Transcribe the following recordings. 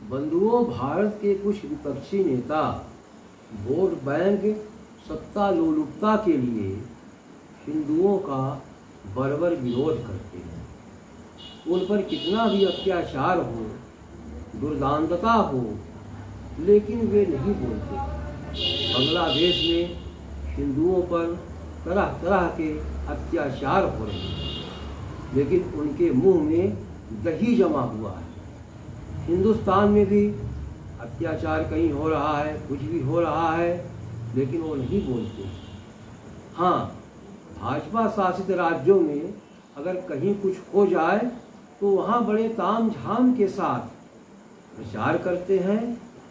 बंधुओं, भारत के कुछ विपक्षी नेता वोट बैंक सत्ता लोलुपता के लिए हिंदुओं का बर्बर विरोध करते हैं। उन पर कितना भी अत्याचार हो, दुर्दांतता हो, लेकिन वे नहीं बोलते। बांग्लादेश में हिंदुओं पर तरह तरह के अत्याचार हो रहे हैं, लेकिन उनके मुंह में दही जमा हुआ है। हिंदुस्तान में भी अत्याचार कहीं हो रहा है, कुछ भी हो रहा है, लेकिन वो नहीं बोलते। हाँ, भाजपा शासित राज्यों में अगर कहीं कुछ हो जाए तो वहाँ बड़े ताम झाम के साथ प्रचार करते हैं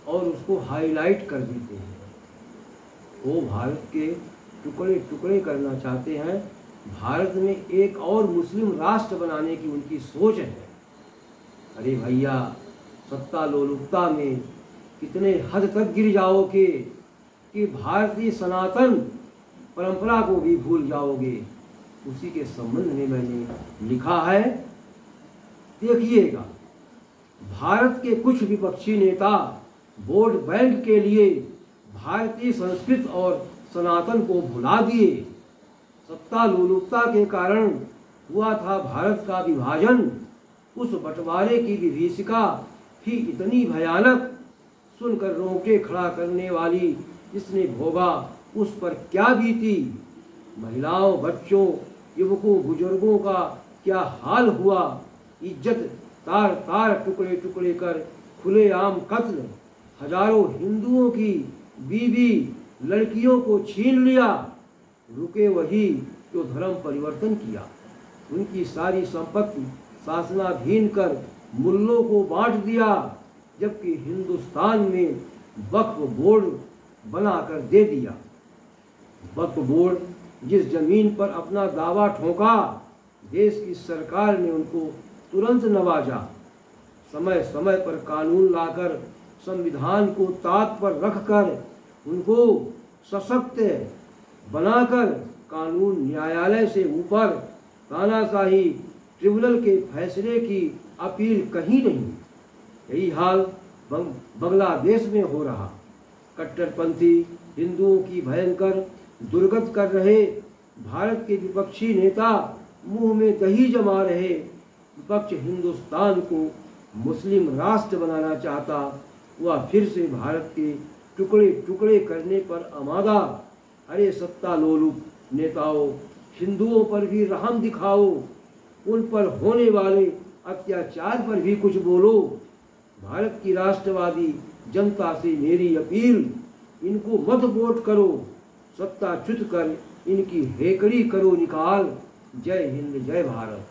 और उसको हाईलाइट कर देते हैं। वो भारत के टुकड़े टुकड़े करना चाहते हैं। भारत में एक और मुस्लिम राष्ट्र बनाने की उनकी सोच है। अरे भैया, सत्ता लोलुपता में कितने हद तक गिर जाओगे कि भारतीय सनातन परंपरा को भी भूल जाओगे। उसी के संबंध में मैंने लिखा है, देखिएगा। भारत के कुछ विपक्षी नेता वोट बैंक के लिए भारतीय संस्कृति और सनातन को भुला दिए। सत्ता लोलुपता के कारण हुआ था भारत का विभाजन। उस बंटवारे की विभीषिका भी इतनी भयानक, सुनकर रोंगटे खड़ा करने वाली, जिसने भोगा उस पर क्या बीती। महिलाओं, बच्चों, युवकों, बुजुर्गों का क्या हाल हुआ। इज्जत तार तार टुकड़े टुकड़े कर खुलेआम कत्ल, हजारों हिंदुओं की बीवी लड़कियों को छीन लिया। रुके वही जो धर्म परिवर्तन किया। उनकी सारी संपत्ति शासनाधीन कर मुल्लों को बांट दिया, जबकि हिंदुस्तान में वक्फ बोर्ड बनाकर दे दिया। वक्फ बोर्ड जिस जमीन पर अपना दावा ठोका, देश की सरकार ने उनको तुरंत नवाजा। समय समय पर कानून लाकर संविधान को ताक पर रखकर उनको सशक्त बनाकर कानून न्यायालय से ऊपर तानाशाही ट्रिब्यूनल के फैसले की अपील कहीं नहीं। यही हाल बांग्लादेश में हो रहा। कट्टरपंथी हिंदुओं की भयंकर दुर्गत कर रहे भारत के विपक्षी नेता मुंह में दही जमा रहे। विपक्ष हिंदुस्तान को मुस्लिम राष्ट्र बनाना चाहता, वह फिर से भारत के टुकड़े टुकड़े करने पर आमादा। अरे सत्ता लोलुप नेताओं, हिंदुओं पर भी रहम दिखाओ। उन पर होने वाले अत्याचार पर भी कुछ बोलो। भारत की राष्ट्रवादी जनता से मेरी अपील, इनको मत वोट करो, सत्ता च्युत कर इनकी हेकड़ी करो निकाल। जय हिंद, जय भारत।